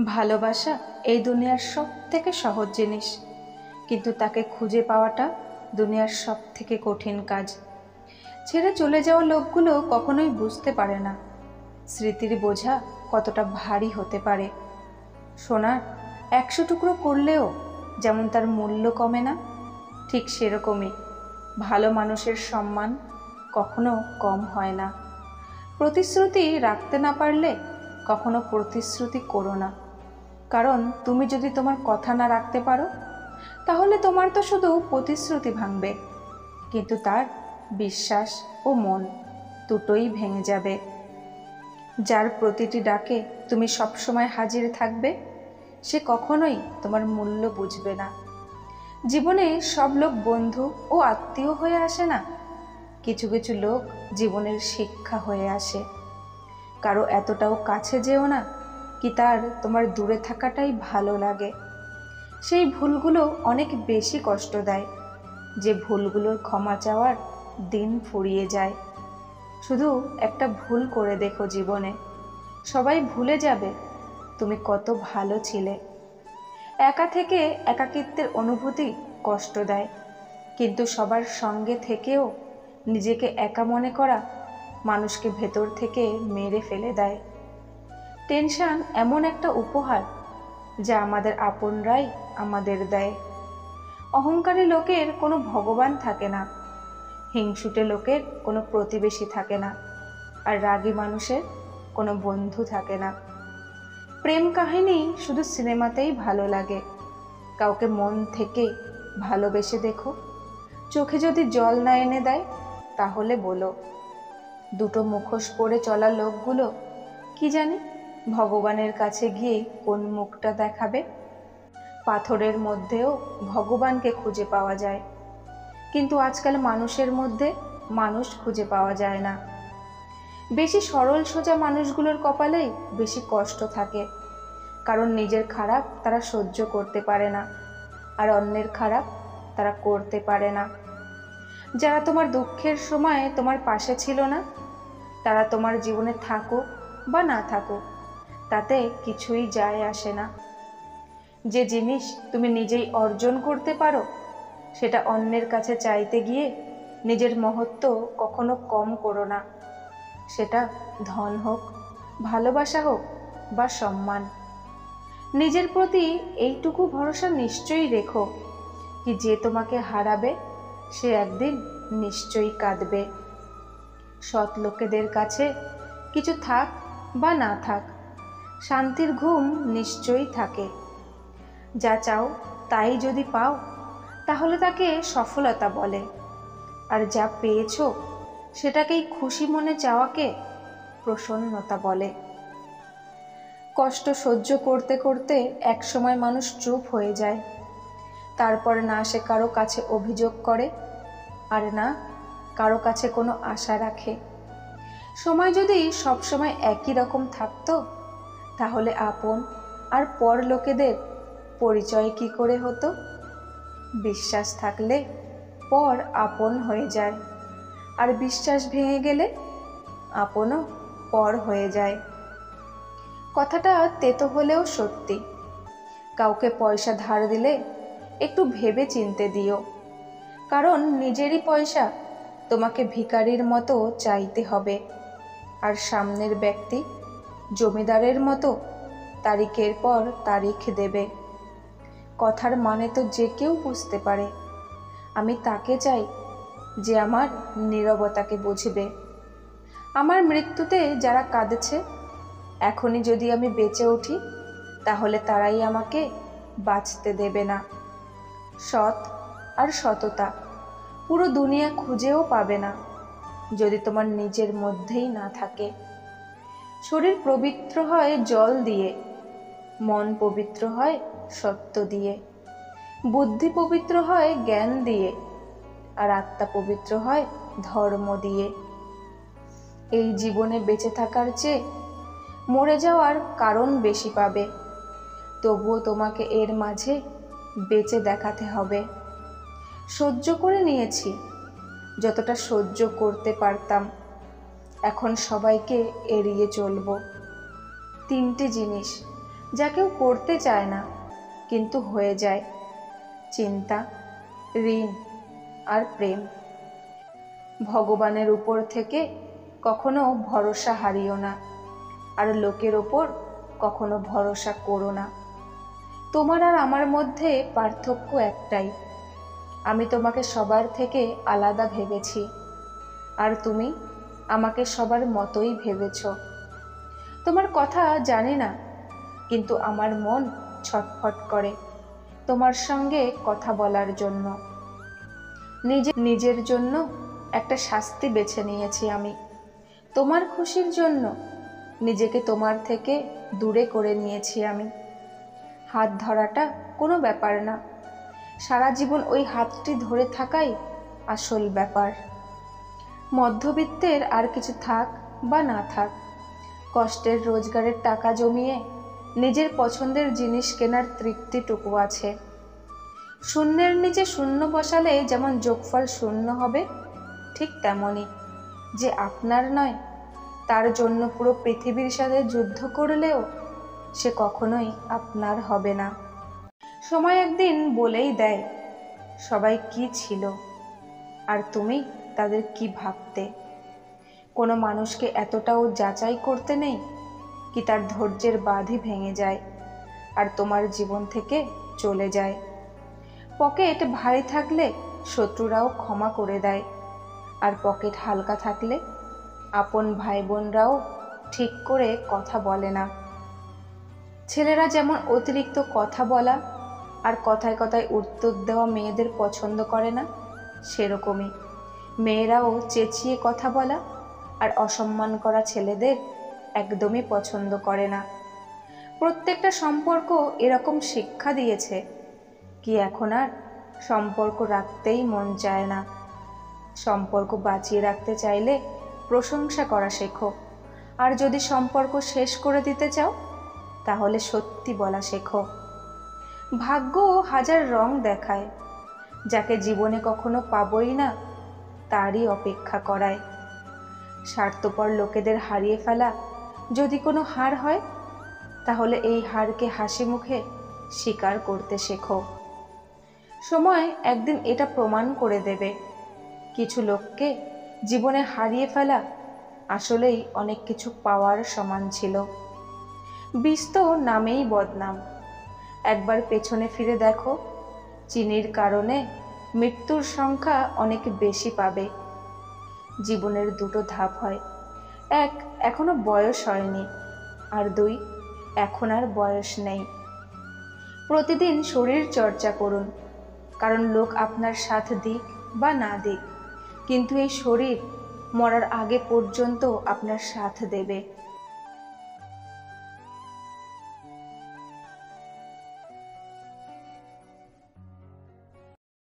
ভালোবাসা এই দুনিয়ার সব থেকে সহজ জিনিস, কিন্তু তাকে খুঁজে পাওয়াটা দুনিয়ার সব থেকে কঠিন কাজ। ছেড়ে চলে যাওয়া লোকগুলো কখনোই বুঝতে পারে না স্মৃতির বোঝা কতটা ভারী হতে পারে। সোনার 100 টুকরো করলেও যেমন তার মূল্য কমে না, ঠিক সেরকমই ভালো মানুষের সম্মান কখনো কম হয় না। প্রতিশ্রুতি রাখতে না পারলে কখনো প্রতিশ্রুতি করো না, কারণ তুমি যদি তোমার কথা না রাখতে পারো তাহলে তোমার তো শুধু প্রতিশ্রুতি ভাঙবে, কিন্তু তার বিশ্বাস ও মন দুটোই ভেঙে যাবে। যার প্রতিটি ডাকে তুমি সবসময় হাজির থাকবে সে কখনোই তোমার মূল্য বুঝবে না। জীবনে সব লোক বন্ধু ও আত্মীয় হয়ে আসে না, কিছু কিছু লোক জীবনের শিক্ষা হয়ে আসে। কারো এতটাও কাছে যেও না কি তার তোমার দূরে থাকাটাই ভালো লাগে। সেই ভুলগুলো অনেক বেশি কষ্ট দেয়, যে ভুলগুলোর ক্ষমা চাওয়ার দিন ফুরিয়ে যায়। শুধু একটা ভুল করে দেখো জীবনে, সবাই ভুলে যাবে তুমি কত ভালো ছিলে। একা থেকে একাকিত্বের অনুভূতি কষ্ট দেয়, কিন্তু সবার সঙ্গে থেকেও নিজেকে একা মনে করা মানুষকে ভেতর থেকে মেরে ফেলে দেয়। টেনশন এমন একটা উপহার যা আমাদের আপনরাই আমাদের দেয়। অহংকারী লোকের কোনো ভগবান থাকে না, হিংসুটে লোকের কোনো প্রতিবেশী থাকে না, আর রাগী মানুষের কোনো বন্ধু থাকে না। প্রেম কাহিনী শুধু সিনেমাতেই ভালো লাগে, কাউকে মন থেকে ভালোবেসে দেখো। চোখে যদি জল না এনে দেয় তাহলে বলো। দুটো মুখোশ পরে চলা লোকগুলো কি জানি ভগবানের কাছে গিয়ে কোন মুখটা দেখাবে। পাথরের মধ্যেও ভগবানকে খুঁজে পাওয়া যায়, কিন্তু আজকাল মানুষের মধ্যে মানুষ খুঁজে পাওয়া যায় না। বেশি সরল সোজা মানুষগুলোর কপালেই বেশি কষ্ট থাকে, কারণ নিজের খারাপ তারা সহ্য করতে পারে না, আর অন্যের খারাপ তারা করতে পারে না। যারা তোমার দুঃখের সময় তোমার পাশে ছিল না, তারা তোমার জীবনে থাকুক বা না থাকুক তাতে কিছুই যায় আসে না। যে জিনিস তুমি নিজেই অর্জন করতে পারো সেটা অন্যের কাছে চাইতে গিয়ে নিজের মহত্ব কখনো কম করো না। সেটা ধন হোক, ভালোবাসা হোক বা সম্মান। নিজের প্রতি এইটুকু ভরসা নিশ্চয়ই রেখো কি যে তোমাকে হারাবে সে একদিন নিশ্চয়ই কাঁদবে। সৎ লোকেদের কাছে কিছু থাক বা না থাক, শান্তির ঘুম নিশ্চয়ই থাকে। যা চাও তাই যদি পাও তাহলে তাকে সফলতা বলে, আর যা পেয়েছো সেটাকেই খুশি মনে চাওয়াকে প্রসন্নতা বলে। কষ্ট সহ্য করতে করতে একসময় মানুষ চুপ হয়ে যায়, তারপর না সে কারো কাছে অভিযোগ করে, আর না কারো কাছে কোনো আশা রাখে। সময় যদি সবসময় একই রকম থাকতো তাহলে আপন আর পর লোকেদের পরিচয় কি করে হতো? বিশ্বাস থাকলে পর আপন হয়ে যায়, আর বিশ্বাস ভেঙে গেলে আপনও পর হয়ে যায়। কথাটা তেতো হলেও সত্যি। কাউকে পয়সা ধার দিলে একটু ভেবে চিনতে দিও, কারণ নিজেরই পয়সা তোমাকে ভিখারির মতো চাইতে হবে, আর সামনের ব্যক্তি জমিদারের মতো তারিখের পর তারিখ দেবে। কথার মানে তো যে কেউ বুঝতে পারে, আমি তাকে চাই যে আমার নীরবতাকে বুঝবে। আমার মৃত্যুতে যারা কাঁদেছে, এখনই যদি আমি বেঁচে উঠি তাহলে তারাই আমাকে বাঁচতে দেবে না। সৎ আর সততা পুরো দুনিয়া খুঁজেও পাবে না যদি তোমার নিজের মধ্যেই না থাকে। শরীর পবিত্র হয় জল দিয়ে, মন পবিত্র হয় সত্য দিয়ে, বুদ্ধি পবিত্র হয় জ্ঞান দিয়ে, আর আত্মা পবিত্র হয় ধর্ম দিয়ে। এই জীবনে বেঁচে থাকার চেয়ে মরে যাওয়ার কারণ বেশি পাবে, তবুও তোমাকে এর মাঝে বেঁচে দেখাতে হবে। সহ্য করে নিয়েছি যতটা সহ্য করতে পারতাম, এখন সবাইকে এড়িয়ে চলবো। 3টে জিনিস যা কেউ করতে চায় না কিন্তু হয়ে যায়, চিন্তা, ঋণ আর প্রেম। ভগবানের উপর থেকে কখনো ভরসা হারিও না, আর লোকের ওপর কখনো ভরসা করো না। তোমার আর আমার মধ্যে পার্থক্য একটাই, আমি তোমাকে সবার থেকে আলাদা ভেবেছি, আর তুমি আমাকে সবার মতোই ভেবেছ। তোমার কথা জানি না, কিন্তু আমার মন ছটফট করে তোমার সঙ্গে কথা বলার জন্য। নিজের জন্য একটা শাস্তি বেছে নিয়েছি আমি, তোমার খুশির জন্য নিজেকে তোমার থেকে দূরে করে নিয়েছি আমি। হাত ধরাটা কোনো ব্যাপার না, সারা জীবন ওই হাতটি ধরে থাকাই আসল ব্যাপার। মধ্যবিত্তের আর কিছু থাক বা না থাক, কষ্টের রোজগারের টাকা জমিয়ে নিজের পছন্দের জিনিস কেনার তৃপ্তিটুকু আছে। শূন্যের নিচে শূন্য বসালে যেমন যোগফল শূন্য হবে, ঠিক তেমনই যে আপনার নয় তার জন্য পুরো পৃথিবীর সাথে যুদ্ধ করলেও সে কখনোই আপনার হবে না। সময় একদিন বলেই দেয় সবাই কি ছিল আর তুমি তাদের কি ভাবতে। কোনো মানুষকে এতটাও যাচাই করতে নেই কি তার ধৈর্যের বাঁধই ভেঙে যায় আর তোমার জীবন থেকে চলে যায়। পকেট ভারী থাকলে শত্রুরাও ক্ষমা করে দেয়, আর পকেট হালকা থাকলে আপন ভাই বোনরাও ঠিক করে কথা বলে না। ছেলেরা যেমন অতিরিক্ত কথা বলা আর কথায় কথায় উত্তর দেওয়া মেয়েদের পছন্দ করে না, সেরকমই মেয়েরাও চেঁচিয়ে কথা বলা আর অসম্মান করা ছেলেদের একদমই পছন্দ করে না। প্রত্যেকটা সম্পর্ক এরকম শিক্ষা দিয়েছে কি এখন আর সম্পর্ক রাখতেই মন চায় না। সম্পর্ক বাঁচিয়ে রাখতে চাইলে প্রশংসা করা শেখো, আর যদি সম্পর্ক শেষ করে দিতে চাও তাহলে সত্যি বলা শেখো। ভাগ্য হাজার রং দেখায়, যাকে জীবনে কখনো পাবই না তারই অপেক্ষা করায়। স্বার্থপর লোকেদের হারিয়ে ফেলা যদি কোনো হার হয়, তাহলে এই হারকে হাসি মুখে স্বীকার করতে শেখো। সময় একদিন এটা প্রমাণ করে দেবে কিছু লোককে জীবনে হারিয়ে ফেলা আসলেই অনেক কিছু পাওয়ার সমান ছিল। বিষ তো নামেই বদনাম, একবার পেছনে ফিরে দেখো, চিনির কারণে মৃত্যুর সংখ্যা অনেক বেশি পাবে। জীবনের দুটো ধাপ হয়, এক এখনো বয়স হয়নি, আর দুই এখন আর বয়স নেই। প্রতিদিন শরীর চর্চা করুন, কারণ লোক আপনার সাথ দিক বা না দিক, কিন্তু এই শরীর মরার আগে পর্যন্ত আপনার সাথ দেবে।